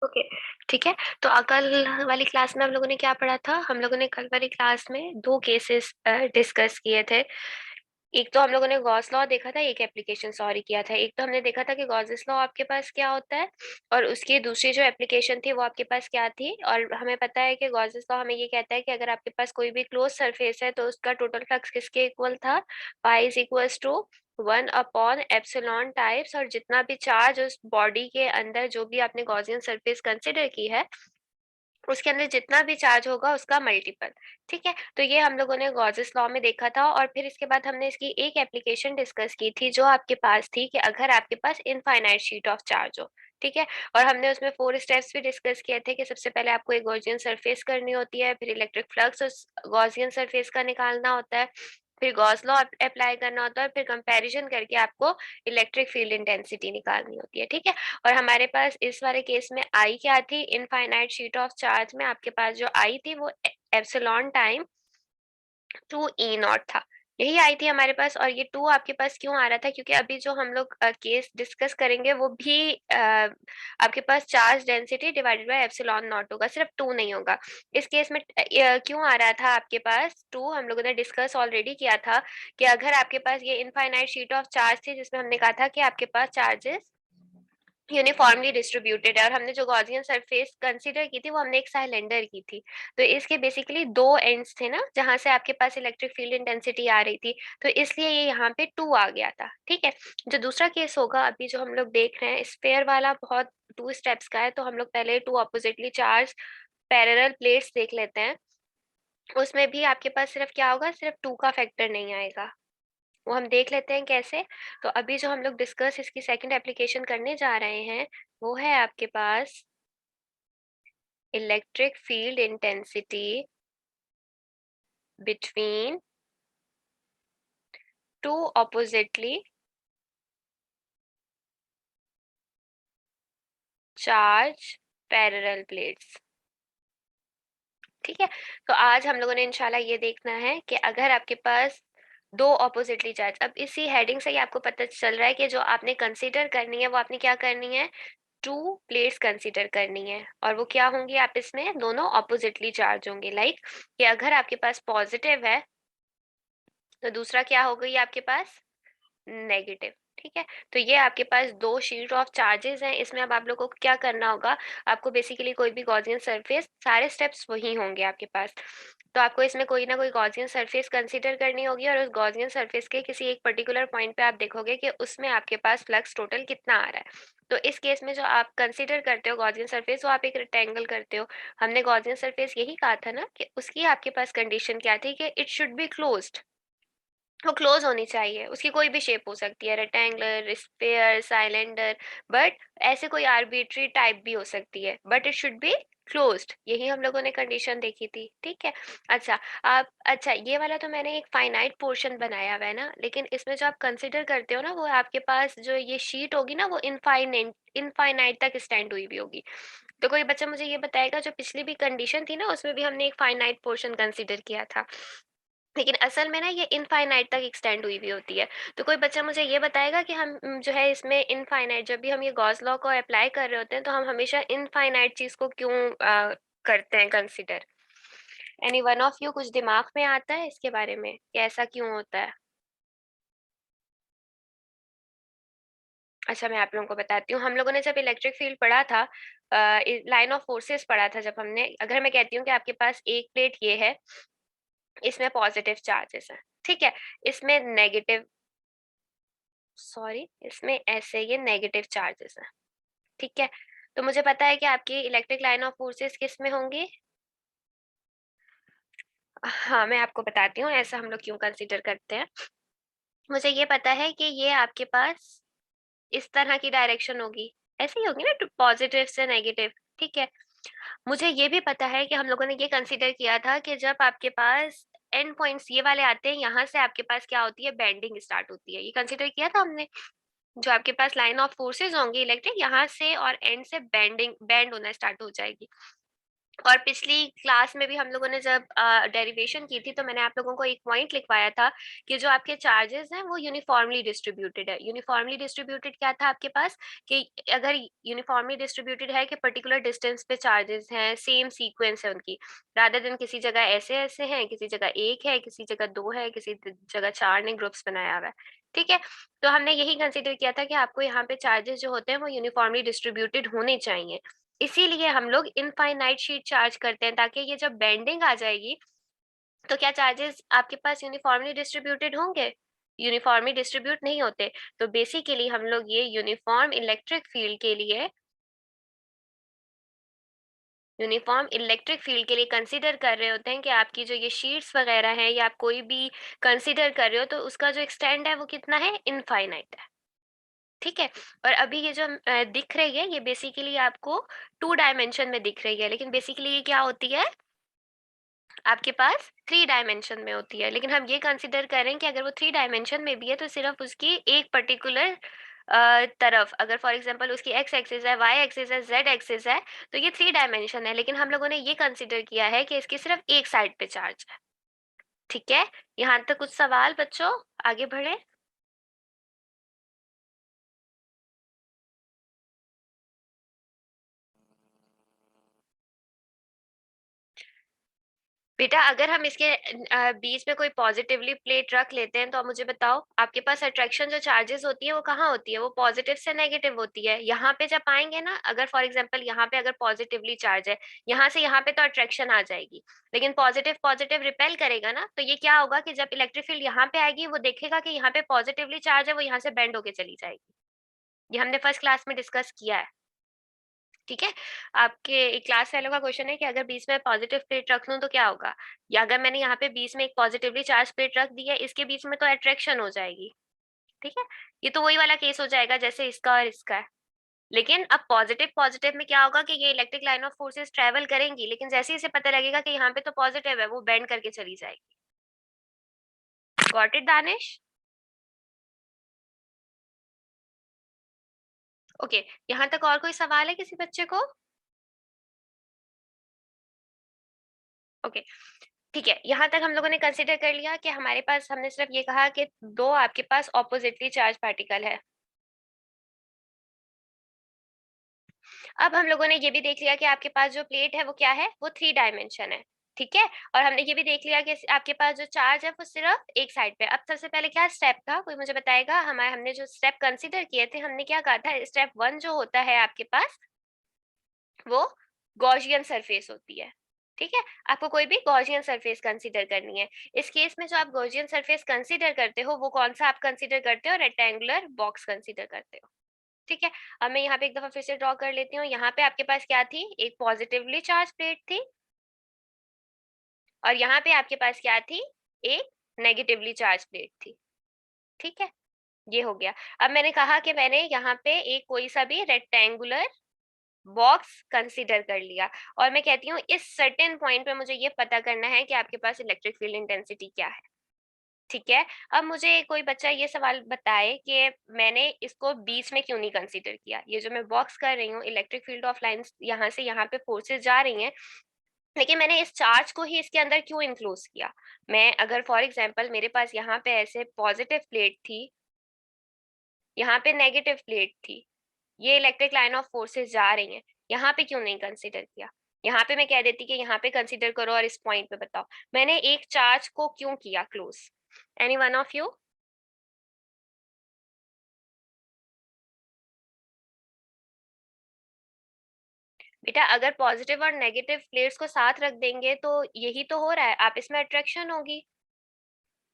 Okay, ठीक है। तो कल वाली क्लास में हम लोगों ने क्या पढ़ा था? हम लोगों ने कल वाली क्लास में 2 केसेस डिस्कस किए थे। एक तो हम लोगों ने गॉस लॉ देखा था, एक एप्लीकेशन सॉरी किया था। एक तो हमने देखा था कि गॉसेस लॉ आपके पास क्या होता है और उसकी दूसरी जो एप्लीकेशन थी वो आपके पास क्या थी। और हमें पता है कि गॉसेस लॉ हमें ये कहता है कि अगर आपके पास कोई भी क्लोज सरफेस है तो उसका टोटल फ्लक्स किसके इक्वल था? पाई इज इक्वल्स टू 1/एप्सिलॉन टाइप्स, और जितना भी चार्ज उस बॉडी के अंदर, जो भी आपने गॉसियन सरफेस कंसिडर की है, उसके अंदर जितना भी चार्ज होगा उसका मल्टीपल। ठीक है, तो ये हम लोगों ने गॉसेस लॉ में देखा था। और फिर इसके बाद हमने इसकी एक एप्लीकेशन डिस्कस की थी जो आपके पास थी कि अगर आपके पास इनफाइनाइट शीट ऑफ चार्ज हो। ठीक है, और हमने उसमें 4 स्टेप्स भी डिस्कस किए थे कि सबसे पहले आपको एक गॉसियन सरफेस करनी होती है, फिर इलेक्ट्रिक फ्लक्स उस गॉसियन सरफेस का निकालना होता है, फिर गॉस लॉ अप्लाई करना होता है, और फिर कंपैरिजन करके आपको इलेक्ट्रिक फील्ड इंटेंसिटी निकालनी होती है। ठीक है, और हमारे पास इस वाले केस में आई क्या थी? इनफाइनाइट शीट ऑफ चार्ज में आपके पास जो आई थी वो एप्सिलॉन टाइम 2E0 था। यही आई थी हमारे पास। और ये 2 आपके पास क्यों आ रहा था? क्योंकि अभी जो हम लोग केस डिस्कस करेंगे वो भी आपके पास charge density divided by epsilon nought होगा, सिर्फ 2 नहीं होगा। इस केस में क्यों आ रहा था आपके पास 2? हम लोगों ने डिस्कस ऑलरेडी किया था कि अगर आपके पास ये इनफाइनाइट शीट ऑफ चार्ज थी जिसमें हमने कहा था कि आपके पास चार्जेस यूनिफॉर्मली डिस्ट्रीब्यूटेड है, और हमने जो गॉसियन सरफेस कंसीडर की थी वो हमने एक सिलेंडर की थी। तो इसके बेसिकली 2 एंड्स थे ना जहां से आपके पास इलेक्ट्रिक फील्ड इंटेंसिटी आ रही थी, तो इसलिए ये यहाँ पे 2 आ गया था। ठीक है, जो दूसरा केस होगा अभी जो हम लोग देख रहे हैं स्फेयर वाला, बहुत 2 स्टेप्स का है। तो हम लोग पहले 2 अपोजिटली चार्ज पैरेलल प्लेट्स देख लेते हैं। उसमें भी आपके पास सिर्फ क्या होगा? सिर्फ 2 का फैक्टर नहीं आएगा। वो हम देख लेते हैं कैसे। तो अभी जो हम लोग डिस्कस इसकी सेकंड एप्लीकेशन करने जा रहे हैं वो है आपके पास electric field intensity between 2 oppositely charge parallel plates. ठीक है, तो आज हम लोगों ने इंशाल्लाह ये देखना है कि अगर आपके पास 2 ऑपोजिटली चार्ज, अब इसी हेडिंग से ही आपको पता चल रहा है कि जो आपने कंसीडर करनी है वो आपने क्या करनी है? 2 प्लेट्स कंसीडर करनी है, और वो क्या होंगी? आप इसमें दोनों ऑपोजिटली चार्ज होंगे। लाइक कि अगर आपके पास पॉजिटिव है तो दूसरा क्या हो गई आपके पास? नेगेटिव। ठीक है, तो ये आपके पास 2 शीट ऑफ चार्जेस हैं। इसमें अब आप लोगों को क्या करना होगा? आपको बेसिकली कोई भी गॉसियन सरफेस, सारे स्टेप्स वही होंगे आपके पास। तो आपको इसमें कोई ना कोई गॉसियन सरफेस कंसीडर करनी होगी, और उस गॉसियन सरफेस के किसी एक पर्टिकुलर पॉइंट पे आप देखोगे कि उसमें आपके पास फ्लक्स टोटल कितना आ रहा है। तो इस केस में जो आप कंसीडर करते हो गॉसियन सरफेस, वो आप एक रेक्टेंगल करते हो। हमने गॉसियन सरफेस यही कहा था ना कि उसकी आपके पास कंडीशन क्या थी कि इट शुड बी क्लोज्ड। वो क्लोज होनी चाहिए। उसकी कोई भी शेप हो सकती है, रेक्टेंगुलर, स्फेयर, साइलेंडर, बट ऐसे कोई आर्बिट्री टाइप भी हो सकती है, but it should be closed. यही हम लोगों ने कंडीशन देखी थी। ठीक है, अच्छा। आप अच्छा, ये वाला तो मैंने एक फाइनाइट पोर्शन बनाया हुआ है ना, लेकिन इसमें जो आप कंसिडर करते हो ना, वो आपके पास जो ये शीट होगी ना वो इनफाइनाइट तक स्टैंड हुई भी होगी। तो कोई बच्चा मुझे ये बताएगा जो पिछली भी कंडीशन थी ना उसमें भी हमने एक फाइनाइट पोर्शन कंसिडर किया था, लेकिन असल में ना ये इनफाइनाइट तक एक्सटेंड हुई भी होती है। तो कोई बच्चा मुझे ये बताएगा कि हम जो है इसमें इनफाइनाइट, जब भी हम ये गॉस लॉ को अप्लाई कर रहे होते हैं तो हम हमेशा इनफाइनाइट चीज को क्यों करते हैं consider? Any one of you कुछ दिमाग में आता है इसके बारे में कि ऐसा क्यों होता है? अच्छा, मैं आप लोगों को बताती हूँ। हम लोगों ने जब इलेक्ट्रिक फील्ड पढ़ा था, लाइन ऑफ फोर्सेस पढ़ा था जब हमने, अगर मैं कहती हूँ कि आपके पास एक प्लेट ये है, इसमें पॉजिटिव चार्जेस है। ठीक है, इसमें नेगेटिव, सॉरी, इसमें ऐसे ये नेगेटिव चार्जेस हैं। ठीक है, तो मुझे पता है कि आपकी इलेक्ट्रिक लाइन ऑफ फोर्सेस किस में होंगी। हाँ, मैं आपको बताती हूँ ऐसा हम लोग क्यों कंसीडर करते हैं। मुझे ये पता है कि ये आपके पास इस तरह की डायरेक्शन होगी, ऐसे ही होगी ना, पॉजिटिव से नेगेटिव। ठीक है, मुझे ये भी पता है कि हम लोगों ने ये कंसीडर किया था कि जब आपके पास एंड पॉइंट्स ये वाले आते हैं, यहाँ से आपके पास क्या होती है? बेंडिंग स्टार्ट होती है। ये कंसीडर किया था हमने। जो आपके पास लाइन ऑफ फोर्सेस होंगी इलेक्ट्रिक, यहाँ से और एंड से बेंड होना स्टार्ट हो जाएगी। और पिछली क्लास में भी हम लोगों ने जब डेरिवेशन की थी तो मैंने आप लोगों को एक पॉइंट लिखवाया था कि जो आपके चार्जेस हैं वो यूनिफॉर्मली डिस्ट्रीब्यूटेड है। यूनिफॉर्मली डिस्ट्रीब्यूटेड क्या था आपके पास कि अगर यूनिफॉर्मली डिस्ट्रीब्यूटेड है कि पर्टिकुलर डिस्टेंस पे चार्जेस हैं, सेम सीक्वेंस है उनकी, रादर देन किसी जगह ऐसे ऐसे हैं, किसी जगह एक है, किसी जगह दो है, किसी जगह चार ने ग्रुप्स बनाया हुआ है। ठीक है, तो हमने यही कंसिडर किया था कि आपको यहाँ पे चार्जेस जो होते हैं वो यूनिफॉर्मली डिस्ट्रीब्यूटेड होने चाहिए। इसीलिए हम लोग इनफाइनाइट शीट चार्ज करते हैं, ताकि ये जब बेंडिंग आ जाएगी तो क्या चार्जेस आपके पास यूनिफॉर्मली डिस्ट्रीब्यूटेड होंगे? यूनिफॉर्मली डिस्ट्रीब्यूट नहीं होते। तो बेसिकली हम लोग ये यूनिफॉर्म इलेक्ट्रिक फील्ड के लिए कंसीडर कर रहे होते हैं कि आपकी जो ये शीट्स वगैरह हैं या आप कोई भी कंसीडर कर रहे हो तो उसका जो एक्सटेंड है वो कितना है, इनफाइनाइट है। ठीक है, और अभी ये जो दिख रही है ये बेसिकली आपको टू डायमेंशन में दिख रही है, लेकिन बेसिकली ये क्या होती है, आपके पास थ्री डायमेंशन में होती है। लेकिन हम ये कंसिडर करें कि अगर वो थ्री डायमेंशन में भी है तो सिर्फ उसकी एक पर्टिकुलर तरफ, अगर फॉर एग्जांपल उसकी एक्स एक्सिस है, वाई एक्सिस है, जेड एक्सिस है, तो ये थ्री डायमेंशन है, लेकिन हम लोगों ने ये कंसिडर किया है कि इसकी सिर्फ एक साइड पे चार्ज है। ठीक है, यहाँ तक कुछ सवाल बच्चों, आगे बढ़े। बेटा अगर हम इसके बीच में कोई पॉजिटिवली प्लेट रख लेते हैं तो आप मुझे बताओ, आपके पास अट्रैक्शन जो चार्जेस होती है वो कहाँ होती है, वो पॉजिटिव से नेगेटिव होती है। यहाँ पे जब आएंगे ना, अगर फॉर एग्जांपल यहाँ पे अगर पॉजिटिवली चार्ज है, यहाँ से यहाँ पे तो अट्रैक्शन आ जाएगी, लेकिन पॉजिटिव पॉजिटिव रिपेल करेगा ना, तो ये क्या होगा कि जब इलेक्ट्रिक फील्ड यहाँ पे आएगी वो देखेगा कि यहाँ पे पॉजिटिवली चार्ज है, वो यहाँ से बेंड होके चली जाएगी। ये हमने फर्स्ट क्लास में डिस्कस किया है। ठीक है, आपके क्लास फेलो का क्वेश्चन है कि अगर बीच में पॉजिटिव प्लेट रख लूं तो क्या होगा, या अगर मैंने यहाँ पे बीच में एक पॉजिटिवली चार्ज प्लेट रख दी है, इसके बीच में तो अट्रैक्शन हो जाएगी। ठीक है, ये तो वही वाला केस हो जाएगा जैसे इसका और इसका है। लेकिन अब पॉजिटिव पॉजिटिव में क्या होगा कि ये electric line of forces travel करेंगी, लेकिन जैसे ही इसे पता लगेगा कि यहाँ पे तो पॉजिटिव है, वो बेंड करके चली जाएगी। Got it Danish? ओके, यहाँ तक और कोई सवाल है किसी बच्चे को? ओके, ठीक है, यहाँ तक हम लोगों ने कंसिडर कर लिया कि हमारे पास, हमने सिर्फ ये कहा कि दो आपके पास ऑपोजिटली चार्ज पार्टिकल है। अब हम लोगों ने ये भी देख लिया कि आपके पास जो प्लेट है वो क्या है, वो थ्री डायमेंशन है। ठीक है, और हमने ये भी देख लिया कि आपके पास जो चार्ज है वो सिर्फ एक साइड पे। अब सबसे पहले क्या स्टेप था, कोई मुझे बताएगा? हमारे हमने जो स्टेप कंसिडर किए थे, हमने क्या कहा था, स्टेप वन जो होता है आपके पास वो गॉसियन सरफेस होती है। ठीक है, आपको कोई भी गॉसियन सरफेस कंसीडर करनी है। इस केस में जो आप गॉसियन सरफेस कंसीडर करते हो वो कौन सा आप कंसीडर करते हो, रेक्टेंगुलर बॉक्स कंसीडर करते हो। ठीक है, अब मैं यहाँ पे एक दफा फिर से ड्रॉ कर लेती हूँ। यहाँ पे आपके पास क्या थी, एक पॉजिटिवली चार्ज प्लेट थी, और यहाँ पे आपके पास क्या थी, एक नेगेटिवली चार्ज प्लेट थी। ठीक है, ये हो गया। अब मैंने कहा कि मैंने यहाँ पे एक कोई सा भी रेक्टेंगुलर बॉक्स कंसीडर कर लिया, और मैं कहती हूँ इस सर्टेन पॉइंट पे मुझे ये पता करना है कि आपके पास इलेक्ट्रिक फील्ड इंटेंसिटी क्या है। ठीक है, अब मुझे कोई बच्चा ये सवाल बताए कि मैंने इसको बीच में क्यों नहीं कंसीडर किया, ये जो मैं बॉक्स कर रही हूँ, इलेक्ट्रिक फील्ड ऑफ लाइंस यहाँ से यहाँ पे फोर्सेस जा रही हैं, लेकिन मैंने इस चार्ज को ही इसके अंदर क्यों इंक्लूड किया। मैं अगर फॉर एग्जांपल मेरे पास यहाँ पे ऐसे पॉजिटिव प्लेट थी, यहाँ पे नेगेटिव प्लेट थी, ये इलेक्ट्रिक लाइन ऑफ फोर्सेस जा रही हैं, यहाँ पे क्यों नहीं कंसीडर किया। यहाँ पे मैं कह देती कि यहाँ पे कंसीडर करो और इस पॉइंट पे बताओ, मैंने एक चार्ज को क्यों किया close. Any one of you? बेटा अगर पॉजिटिव और नेगेटिव प्लेट्स को साथ रख देंगे तो यही तो हो रहा है, आप इसमें अट्रैक्शन होगी।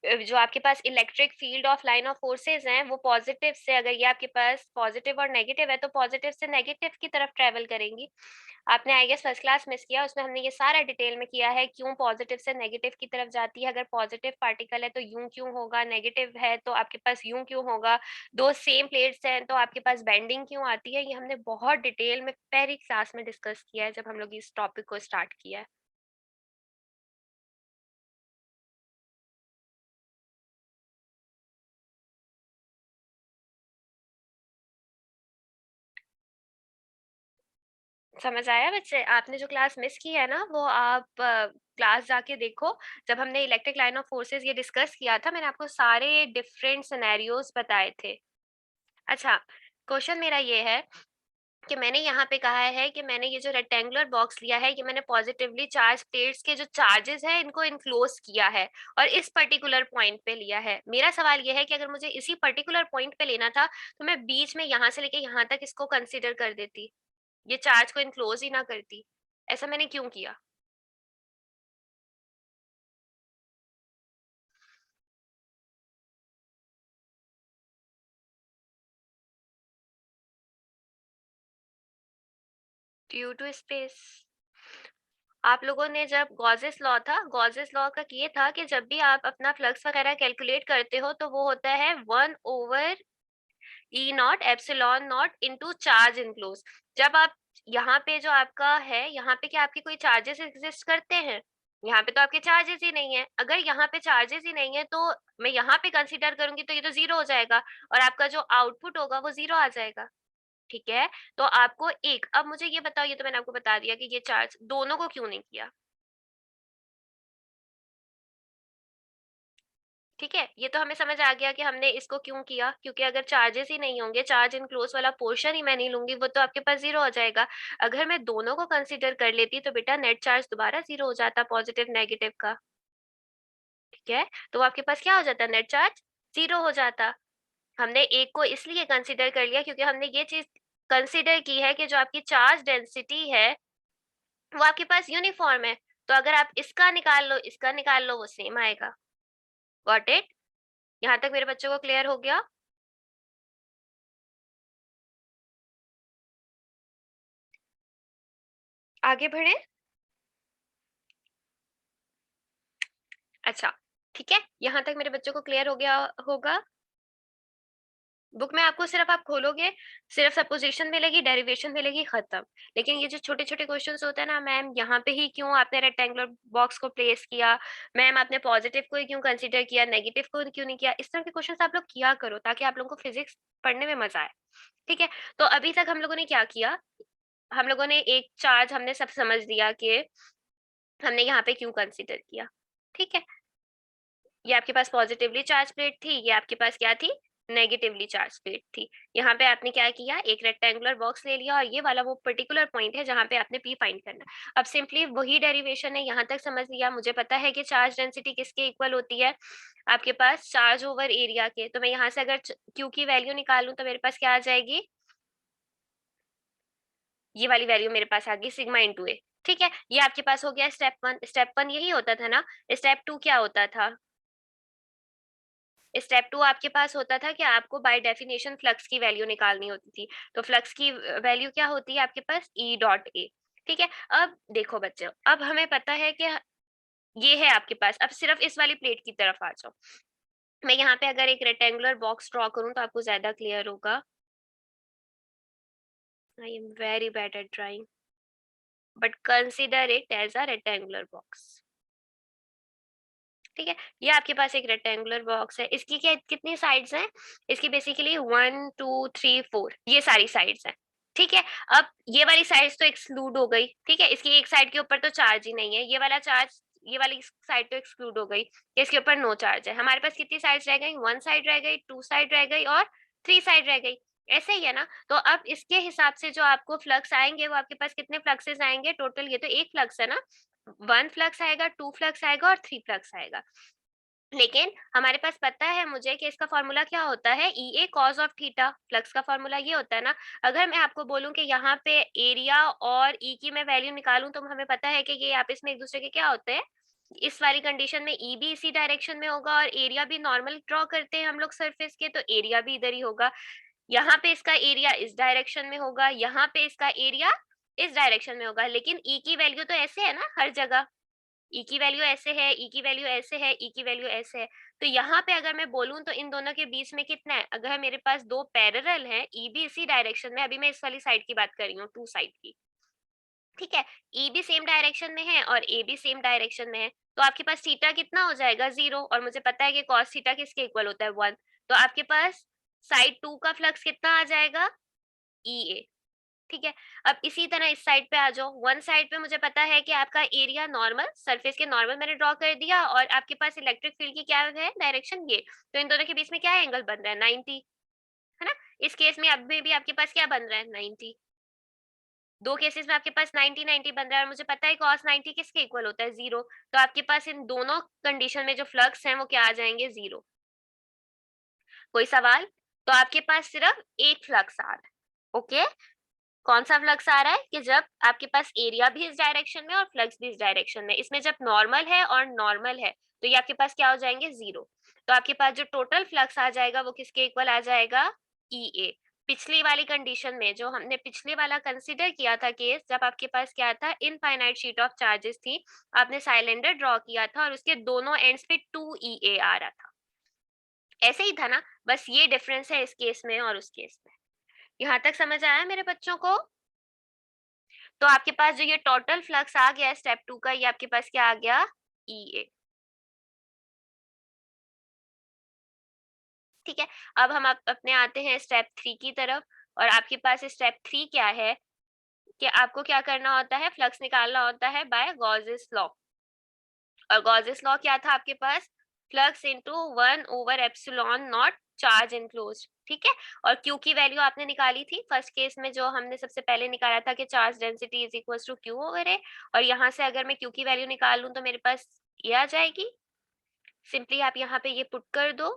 जो आपके पास electric field of line of forces हैं वो पॉजिटिव से, अगर ये आपके पास पॉजिटिव और नेगेटिव है तो पॉजिटिव से नेगेटिव की तरफ ट्रेवल करेंगी। आपने I guess first class miss किया, उसमें हमने ये सारा डिटेल में किया है क्यों पॉजिटिव से नेगेटिव की तरफ जाती है। अगर पॉजिटिव पार्टिकल है तो यूं क्यों होगा, नेगेटिव है तो आपके पास यूं क्यों होगा, दो सेम प्लेट्स हैं तो आपके पास बेंडिंग क्यों आती है। ये हमने बहुत डिटेल में पहली क्लास में डिस्कस किया है जब हम लोग इस टॉपिक को स्टार्ट किया है। समझ आया बच्चे? आपने जो क्लास मिस की है ना, वो आप क्लास जाके देखो। जब हमने इलेक्ट्रिक लाइन ऑफ फोर्सेस ये डिस्कस किया था, मैंने आपको सारे डिफरेंट सिनेरियोज़ बताए थे। अच्छा, क्वेश्चन मेरा ये है कि मैंने यहाँ पे कहा है कि मैंने ये जो रेक्टेंगुलर बॉक्स लिया है, ये मैंने पॉजिटिवली चार्ज प्लेट्स के जो चार्जेस हैं, इनको इनक्लोज किया है और इस पर्टिकुलर पॉइंट पे लिया है। मेरा सवाल ये है कि अगर मुझे इसी पर्टिकुलर पॉइंट पे लेना था, तो मैं बीच में यहाँ से लेके यहाँ तक इसको कंसीडर कर देती। ये चार्ज को इनक्लोज ही ना करती। ऐसा मैंने क्यों किया? Due to space. आप लोगों ने जब गॉसेस लॉ था, गॉसेस लॉ का ये था कि जब भी आप अपना फ्लक्स वगैरह कैलकुलेट करते हो, तो वो होता है 1 over e not epsilon not into charge enclose. जब आप यहाँ पे जो आपका है, यहाँ पे क्या आपके कोई चार्जेस एग्जिस्ट करते हैं? यहाँ पे तो आपके चार्जेस ही नहीं है। अगर यहाँ पे चार्जेस ही नहीं है, तो मैं यहाँ पे कंसीडर करूंगी तो ये तो जीरो हो जाएगा और आपका जो आउटपुट होगा वो जीरो आ जाएगा। ठीक है, तो आपको एक, अब मुझे ये बताओ, ये तो मैंने आपको बता दिया कि ये चार्ज दोनों को क्यों नहीं किया। ठीक है, ये तो हमें समझ आ गया कि हमने इसको क्यों किया, क्योंकि अगर चार्जेस ही नहीं होंगे, चार्ज इनक्लोज वाला पोर्शन ही मैं नहीं लूंगी, वो तो आपके पास जीरो हो जाएगा। अगर मैं दोनों को कंसीडर कर लेती तो बेटा नेट चार्ज दोबारा जीरो हो जाता, पॉजिटिव नेगेटिव का। ठीक है, तो वो आपके पास क्या हो जाता, नेट चार्ज जीरो हो जाता। हमने एक को इसलिए कंसीडर कर लिया क्योंकि हमने ये चीज कंसीडर की है कि जो आपकी चार्ज डेंसिटी है वो आपके पास यूनिफॉर्म है। तो अगर आप इसका निकाल लो, इसका निकाल लो, वो सेम आएगा। Got it? यहाँ तक मेरे बच्चों को क्लियर हो गया? आगे बढ़े। अच्छा, ठीक है, यहाँ तक मेरे बच्चों को क्लियर हो गया होगा। बुक में आपको सिर्फ आप खोलोगे, सिर्फ सपोजिशन मिलेगी, डेरिवेशन मिलेगी, खत्म। लेकिन ये जो छोटे छोटे क्वेश्चंस होते हैं ना, मैम यहाँ पे ही क्यों आपने रेक्टेंगुलर बॉक्स को प्लेस किया, मैम आपने पॉजिटिव को ही क्यों कंसीडर किया, नेगेटिव को क्यों नहीं किया, इस तरह के क्वेश्चंस आप लोग किया करो ताकि आप लोगों को फिजिक्स पढ़ने में मजा आए। ठीक है, तो अभी तक हम लोगों ने क्या किया, हम लोगों ने एक चार्ज हमने सब समझ लिया कि हमने यहाँ पे क्यों कंसीडर किया। ठीक है, ये आपके पास पॉजिटिवली चार्ज प्लेट थी, ये आपके पास क्या थी, नेगेटिवली चार्ज प्लेट थी। यहाँ पे आपने क्या किया, एक रेक्टेंगुलर बॉक्स ले लिया और ये वाला वो पर्टिकुलर पॉइंट है जहाँ पे आपने पी फाइंड करना है। अब सिंपली वही डेरिवेशन है, यहाँ तक समझ लिया। मुझे पता है कि चार्ज डेंसिटी किसके इक्वल होती है, आपके पास चार्ज ओवर एरिया के। तो मैं यहाँ से अगर क्यू की वैल्यू निकालूं तो मेरे पास क्या आ जाएगी, ये वाली वैल्यू मेरे पास आ गई, सिग्मा इंटू ए। ठीक है, ये आपके पास हो गया स्टेप वन। स्टेप वन यही होता था ना। स्टेप टू क्या होता था, स्टेप टू आपके पास होता था कि आपको बाय डेफिनेशन फ्लक्स की वैल्यू निकालनी होती थी। तो फ्लक्स की वैल्यू क्या होती है आपके पास, ई डॉट ए। ठीक है, अब देखो बच्चों, अब हमें पता है कि ये है आपके पास। अब सिर्फ इस वाली प्लेट की तरफ आ जाओ। मैं यहाँ पे अगर एक रेक्टेंगुलर बॉक्स ड्रॉ करूँ तो आपको ज्यादा क्लियर होगा। I am very bad at drawing, but consider it as a rectangular box. ठीक है, ये आपके पास एक रेक्टेंगुलर बॉक्स है। इसकी क्या कितनी साइड्स हैं, इसकी बेसिकली 1 2 3 4 ये सारी साइड्स हैं। ठीक है, अब ये वाली साइड्स तो एक्सक्लूड हो गई। ठीक है, इसकी एक साइड के ऊपर तो चार्ज ही नहीं है, ये वाला चार्ज, ये वाली साइड तो एक्सक्लूड हो गई कि इसके ऊपर नो चार्ज है। हमारे पास कितनी साइड्स रह गई, 1 साइड रह गई, 2 साइड रह गई और 3 साइड रह गई। ऐसे ही है ना। तो अब इसके हिसाब से जो आपको फ्लक्स आएंगे, वो आपके पास कितने फ्लक्सेस आएंगे टोटल, ये तो एक फ्लक्स है ना, 1 फ्लक्स आएगा, 2 फ्लक्स आएगा और 3 फ्लक्स आएगा। लेकिन हमारे पास पता है मुझे कि इसका फॉर्मूला क्या होता है, ई ए कॉज ऑफ थीटा। फ्लक्स का फॉर्मूला ये होता है ना। अगर मैं आपको बोलूं कि यहाँ पे एरिया और ई की मैं वैल्यू निकालूं, तो हमें पता है कि ये आपस में एक दूसरे के क्या होते हैं। इस वाली कंडीशन में ई भी इसी डायरेक्शन में होगा और एरिया भी, नॉर्मल ड्रॉ करते हैं हम लोग सरफेस के, तो एरिया भी इधर ही होगा। यहाँ पे इसका एरिया इस डायरेक्शन में होगा, यहाँ पे इसका एरिया इस डायरेक्शन में होगा। लेकिन ई की वैल्यू तो ऐसे है ना हर जगह, ई की वैल्यू ऐसे है, ई की वैल्यू ऐसे है, ई की वैल्यू ऐसे है। तो यहाँ पे अगर मैं बोलूँ तो इन दोनों के बीच में कितना है, अगर मेरे पास दो पैरेलल हैं, ई भी इसी डायरेक्शन में, अभी मैं इस वाली साइड की बात कर रही हूँ, टू साइड की। ठीक है, ई भी सेम डायरेक्शन में है और ए भी सेम डायरेक्शन में है। तो आपके पास थीटा कितना हो जाएगा, जीरो। और मुझे पता है कि कॉस थीटा किसके इक्वल होता है, 1। तो आपके पास साइड टू का फ्लक्स कितना आ जाएगा, ई ए। ठीक है। अब इसी तरह इस साइड पे आ जाओ, वन साइड पे मुझे पता है कि आपका एरिया नॉर्मल, सरफेस के नॉर्मल मैंने ड्रॉ कर दिया, और आपके पास इलेक्ट्रिक फील्ड की क्या है डायरेक्शन, ये। तो इन दोनों के बीच में क्या एंगल बन रहा है, 90, है ना। इस केस में अब भी आपके पास क्या बन रहा है, 90। दो केसेस में आपके पास 90 90 बन रहा है, और मुझे पता है cos 90 किसके इक्वल होता है, जीरो। तो आपके पास इन दोनों कंडीशन में जो फ्लक्स हैं वो क्या आ जाएंगे, जीरो। कोई सवाल? तो आपके पास सिर्फ एक फ्लक्स आ रहा है। ओके। कौन सा फ्लक्स आ रहा है, कि जब आपके पास एरिया भी इस डायरेक्शन में और फ्लक्स भी इस डायरेक्शन में, इसमें जब नॉर्मल है और नॉर्मल है तो ये आपके पास क्या हो जाएंगे, जीरो। तो आपके पास जो टोटल फ्लक्स आ जाएगा वो किसके इक्वल आ जाएगा, ई ए। पिछली वाली कंडीशन में जो हमने पिछले वाला कंसीडर किया था केस, जब आपके पास क्या था, इनफाइनाइट शीट ऑफ चार्जेस थी, आपने सिलेंडर ड्रॉ किया था और उसके दोनों एंड्स पे 2 ई ए आ रहा था, ऐसे ही था ना। बस ये डिफरेंस है इस केस में और उस केस में। यहाँ तक समझ आया मेरे बच्चों को? तो आपके पास जो ये टोटल फ्लक्स आ गया स्टेप 2 का, ये आपके पास क्या आ गया, ई ए। ठीक है। अब हम अपने आते हैं स्टेप 3 की तरफ, और आपके पास स्टेप 3 क्या है, कि आपको क्या करना होता है, फ्लक्स निकालना होता है बाय गॉसेस लॉ। और गॉसेस लॉ क्या था आपके पास, flux into 1 over epsilon nought charge enclosed. ठीक है। और क्यू की वैल्यू आपने निकाली थी फर्स्ट केस में, जो हमने सबसे पहले निकाला था कि charge density is equal to Q over A. और यहाँ से अगर मैं क्यू की वैल्यू निकाल लूं तो मेरे पास ये आ जाएगी। सिंपली आप यहाँ पे ये पुट कर दो।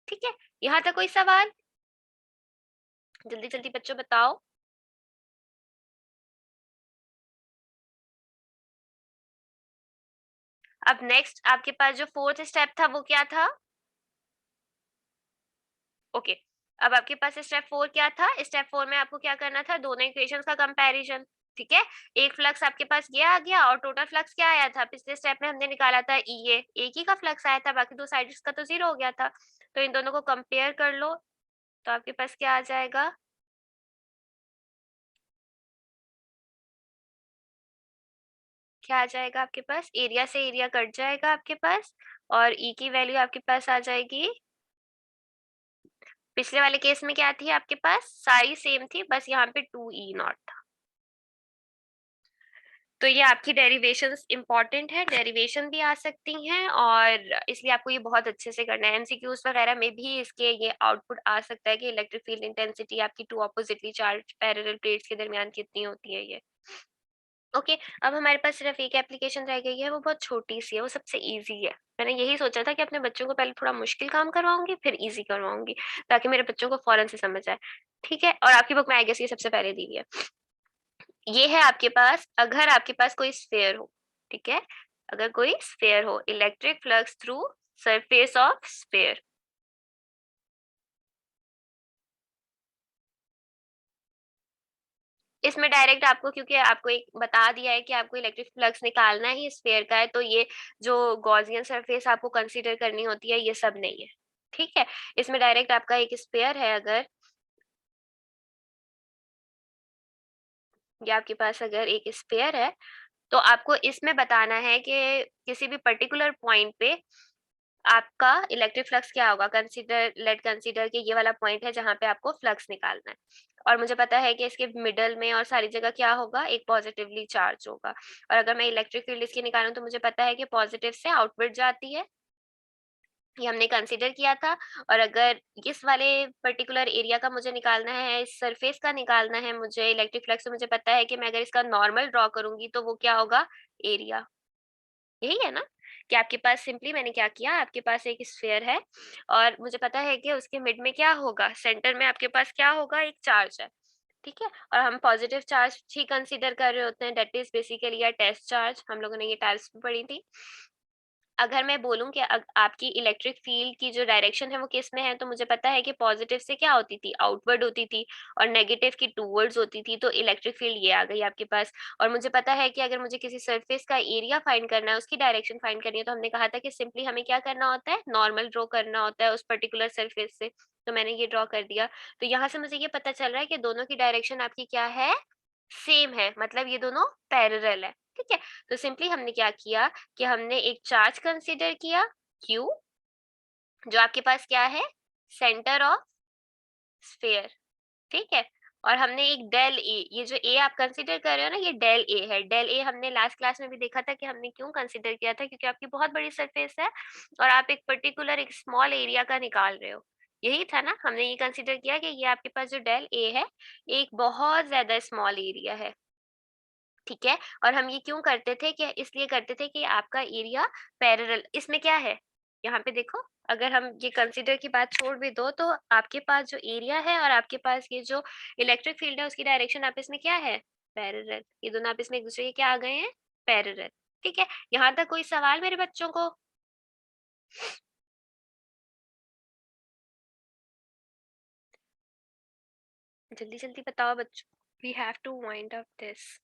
ठीक है। यहाँ तक कोई सवाल? जल्दी जल्दी बच्चों बताओ। अब नेक्स्ट आपके पास जो फोर्थ स्टेप था वो क्या था, ओके। अब आपके पास स्टेप 4 क्या था, स्टेप 4 में आपको क्या करना था, दोनों इक्वेशंस का कंपैरिजन। ठीक है। एक फ्लक्स आपके पास ये आ गया, और टोटल फ्लक्स क्या आया था, पिछले स्टेप में हमने निकाला था ई ए, एक ही का फ्लक्स आया था, बाकी दो साइड्स का तो जीरो हो गया था। तो इन दोनों को कंपेयर कर लो, तो आपके पास क्या आ जाएगा, क्या आ जाएगा आपके पास, एरिया से एरिया कट जाएगा आपके पास, और ई की वैल्यू आपके पास आ जाएगी। पिछले वाले केस में क्या थी आपके पास, सारी सेम थी, बस यहाँ पे 2 E0 था। तो ये आपकी डेरिवेशंस इंपॉर्टेंट है, डेरिवेशन भी आ सकती हैं, और इसलिए आपको ये बहुत अच्छे से करना है। एमसीक्यूज वगैरह में भी इसके ये आउटपुट आ सकता है कि इलेक्ट्रिक फील्ड इंटेंसिटी आपकी two oppositely charge parallel plates के दरमियान कितनी होती है, ये। ओके। अब हमारे पास सिर्फ एक एप्लीकेशन रह गई है, वो बहुत छोटी सी है, वो सबसे इजी है। मैंने यही सोचा था कि अपने बच्चों को पहले थोड़ा मुश्किल काम करवाऊंगी, फिर इजी करवाऊंगी, ताकि मेरे बच्चों को फौरन से समझ आए। ठीक है। और आपकी बुक में आई गेस ये सबसे पहले दी हुई है। ये है आपके पास, अगर आपके पास कोई स्फेयर हो, ठीक है, अगर कोई स्फेयर हो, electric flux through surface of sphere. इसमें डायरेक्ट आपको, क्योंकि आपको एक बता दिया है कि आपको इलेक्ट्रिक फ्लक्स निकालना ही स्फेयर का है, तो ये जो गॉसियन सरफेस आपको कंसीडर करनी होती है ये सब नहीं है। ठीक है। इसमें डायरेक्ट आपका एक स्फेयर है, अगर ये आपके पास अगर एक स्फेयर है, तो आपको इसमें बताना है कि किसी भी पर्टिकुलर पॉइंट पे आपका इलेक्ट्रिक फ्लक्स क्या होगा। कंसीडर, लेट कंसीडर कि ये वाला पॉइंट है जहां पे आपको फ्लक्स निकालना है, और मुझे पता है कि इसके मिडल में और सारी जगह क्या होगा, एक पॉजिटिवली चार्ज होगा। और अगर मैं इलेक्ट्रिक फील्ड इसकी निकालूं तो मुझे पता है कि पॉजिटिव से आउटवर्ड जाती है, ये हमने कंसीडर किया था। और अगर इस वाले पर्टिकुलर एरिया का मुझे निकालना है, इस सरफेस का निकालना है मुझे इलेक्ट्रिक फ्लक्स, तो मुझे पता है कि मैं अगर इसका नॉर्मल ड्रॉ करूंगी तो वो क्या होगा, एरिया। यही है ना, कि आपके पास सिंपली मैंने क्या किया, आपके पास एक स्फेयर है, और मुझे पता है कि उसके मिड में क्या होगा, सेंटर में आपके पास क्या होगा, एक चार्ज है। ठीक है। और हम पॉजिटिव चार्ज ही कंसीडर कर रहे होते हैं, that is basically a test charge, हम लोगों ने ये टाइप्स भी पढ़ी थी। अगर मैं बोलूं कि आपकी इलेक्ट्रिक फील्ड की जो डायरेक्शन है वो किस में है, तो मुझे पता है कि पॉजिटिव से क्या होती थी, आउटवर्ड होती थी, और नेगेटिव की टूवर्ड्स होती थी, तो इलेक्ट्रिक फील्ड ये आ गई आपके पास। और मुझे पता है कि अगर मुझे किसी सरफेस का एरिया फाइंड करना है, उसकी डायरेक्शन फाइंड करनी है, तो हमने कहा था कि सिंपली हमें क्या करना होता है, नॉर्मल ड्रॉ करना होता है उस पर्टिकुलर सरफेस से। तो मैंने ये ड्रॉ कर दिया। तो यहाँ से मुझे ये पता चल रहा है कि दोनों की डायरेक्शन आपकी क्या है, सेम है, मतलब ये दोनों पैरेलल है। ठीक है। तो सिंपली हमने क्या किया, कि हमने एक चार्ज कंसीडर किया, Q, जो आपके पास क्या है, सेंटर ऑफ स्फेयर। ठीक है? और हमने एक डेल ए, ये जो ए आप कंसीडर कर रहे हो ना, ये डेल ए है। डेल ए हमने लास्ट क्लास में भी देखा था कि हमने क्यों कंसीडर किया था, क्योंकि आपकी बहुत बड़ी सरफेस है और आप एक पर्टिकुलर एक स्मॉल एरिया का निकाल रहे हो। यही था ना, हमने ये कंसीडर किया कि ये आपके पास जो डेल ए है, एक बहुत ज्यादा स्मॉल एरिया है। ठीक है? और हम ये क्यों करते थे, कि इसलिए करते थे कि आपका एरिया पैरेलल इसमें क्या है, यहाँ पे देखो, अगर हम ये कंसीडर की बात छोड़ भी दो, तो आपके पास जो एरिया है और आपके पास ये जो इलेक्ट्रिक फील्ड है, उसकी डायरेक्शन आप इसमें क्या है, पैरेलल। ये दोनों आप इसमें एक दूसरे के क्या आ गए हैं, पैरेलल। ठीक है? यहाँ तक कोई सवाल मेरे बच्चों को? जल्दी जल्दी बताओ बच्चों, we have to wind up this.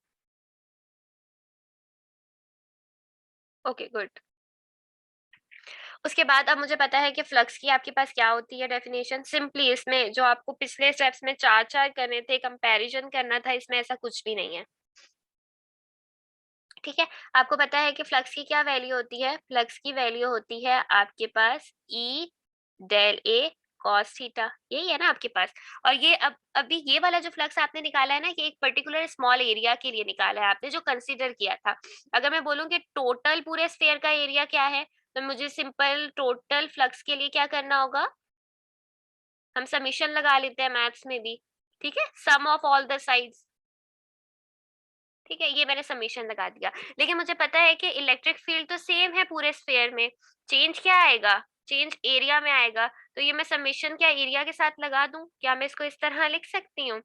Okay good. उसके बाद अब मुझे पता है कि फ्लक्स की आपके पास क्या होती है डेफिनेशन। सिंपली इसमें जो आपको पिछले स्टेप्स में चार चार करने थे, कंपैरिजन करना था, इसमें ऐसा कुछ भी नहीं है। ठीक है? आपको पता है कि फ्लक्स की क्या वैल्यू होती है? फ्लक्स की वैल्यू होती है आपके पास E del A cos theta, यही है ना आपके पास। और ये अब अभी ये वाला जो फ्लक्स आपने निकाला है ना, ये एक पर्टिकुलर स्मॉल एरिया के लिए निकाला है आपने, जो कंसीडर किया था। अगर मैं बोलूं कि टोटल पूरे स्फीयर का एरिया क्या है, तो मुझे सिंपल टोटल फ्लक्स के लिए क्या करना होगा, हम समीशन लगा लेते हैं मैथ्स में भी। ठीक है? सम ऑफ ऑल द साइड्स। ठीक है, ये मैंने समीशन लगा दिया। लेकिन मुझे पता है कि इलेक्ट्रिक फील्ड तो सेम है पूरे स्फीयर में, चेंज क्या आएगा, चेंज एरिया में आएगा। तो ये मैं समीशन क्या एरिया के साथ लगा दूं, क्या मैं इसको इस तरह लिख सकती हूँ?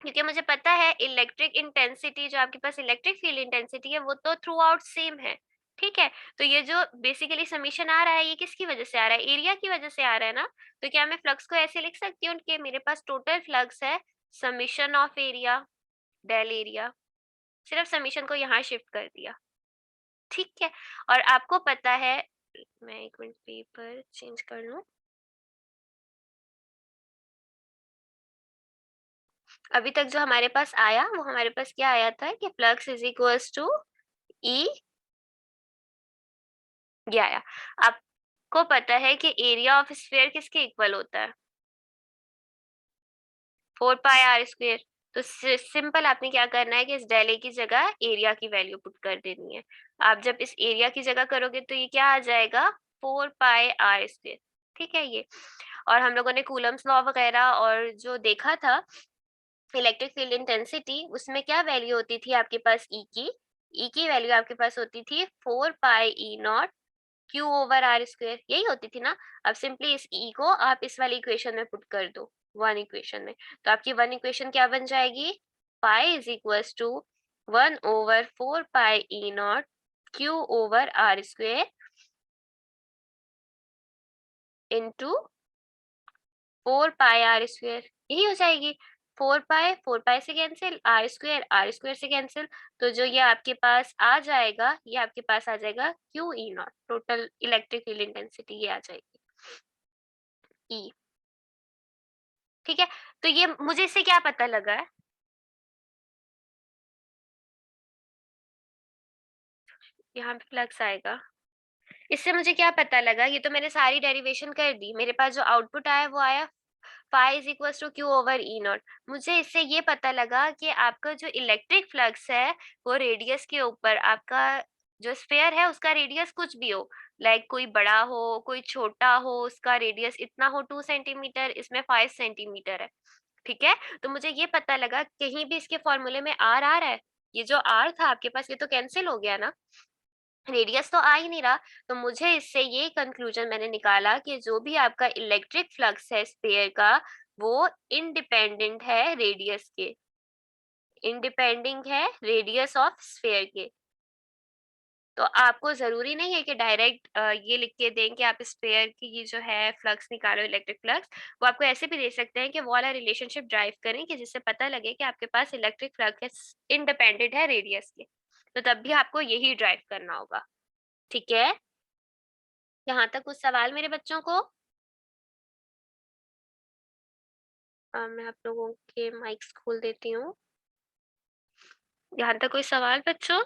क्योंकि मुझे पता है इलेक्ट्रिक इंटेंसिटी, जो आपके पास इलेक्ट्रिक फील्ड इंटेंसिटी है, वो तो थ्रू आउट सेम है। ठीक है? तो ये जो बेसिकली समीशन आ रहा है, ये किसकी वजह से आ रहा है, एरिया की वजह से आ रहा है ना। तो क्या मैं फ्लक्स को ऐसे लिख सकती हूँ कि मेरे पास टोटल फ्लक्स है summation of area del area, सिर्फ समीशन को यहाँ शिफ्ट कर दिया। ठीक है? और आपको पता है, मैं एक मिनट पेपर चेंज कर लूं। अभी तक जो हमारे पास आया, वो हमारे पास क्या आया था कि फ्लक्स इज इक्वल्स टू ई, ये आया। आपको पता है कि एरिया ऑफ स्फीयर किसके इक्वल होता है, 4 पाई r स्क्वायर। तो सिंपल आपने क्या करना है कि इस डेल ए की जगह एरिया की वैल्यू पुट कर देनी है। आप जब इस एरिया की जगह करोगे तो ये क्या आ जाएगा, 4 पाई r स्क्वायर। ठीक है? ये, और हम लोगों ने कूलम्स लॉ वगैरह और जो देखा था इलेक्ट्रिक फील्ड इंटेंसिटी, उसमें क्या वैल्यू होती थी आपके पास ई की वैल्यू आपके पास होती थी 4 pi e0 q over r square, यही होती थी ना। अब सिंपली इस ई को आप इस वाली इक्वेशन में पुट कर दो, वन इक्वेशन में। तो आपकी वन इक्वेशन क्या बन जाएगी, pi is equals to 1/4 pi e0 q over r square into 4 pi r square, यही हो जाएगी। 4 पाई से कैंसिल, आर स्क्वायर से कैंसिल। तो जो ये आपके पास आ जाएगा, ये आपके पास आ जाएगा Q E not, total electric field intensity ये आ जाएगी ई। ठीक है? तो ये मुझे इससे क्या पता लगा है, यहाँ पे फ्लक्स आएगा, इससे मुझे क्या पता लगा, ये तो मैंने सारी डेरिवेशन कर दी, मेरे पास जो आउटपुट आया वो आया phi is equal to Q over e nought. मुझे इससे ये पता लगा कि आपका जो इलेक्ट्रिक फ्लक्स है, वो रेडियस के ऊपर, आपका जो स्फेयर है उसका रेडियस कुछ भी हो, लाइक कोई बड़ा हो कोई छोटा हो, उसका रेडियस इतना हो 2 सेंटीमीटर, इसमें 5 सेंटीमीटर है। ठीक है? तो मुझे ये पता लगा कहीं भी इसके फॉर्मूले में आर आ रहा है, ये जो आर था आपके पास ये तो कैंसिल हो गया ना, रेडियस तो आ ही नहीं रहा। तो मुझे इससे ये कंक्लूजन मैंने निकाला कि जो भी आपका इलेक्ट्रिक फ्लक्स है स्फीयर का, वो इंडिपेंडेंट है रेडियस के, इंडिपेंडिंग है रेडियस ऑफ स्फीयर के। तो आपको जरूरी नहीं है कि डायरेक्ट ये लिख के दें कि आप स्फीयर की ये जो है फ्लक्स निकालो इलेक्ट्रिक फ्लक्स। वो आपको ऐसे भी दे सकते हैं कि वो वाला रिलेशनशिप ड्राइव करें कि जिससे पता लगे कि आपके पास इलेक्ट्रिक फ्लक्स इंडिपेंडेंट है रेडियस के। तो तब भी आपको यही ड्राइव करना होगा। ठीक है? यहाँ तक कुछ सवाल मेरे बच्चों को? मैं आप लोगों के माइक्स खोल देती हूँ। यहाँ तक कोई सवाल बच्चों?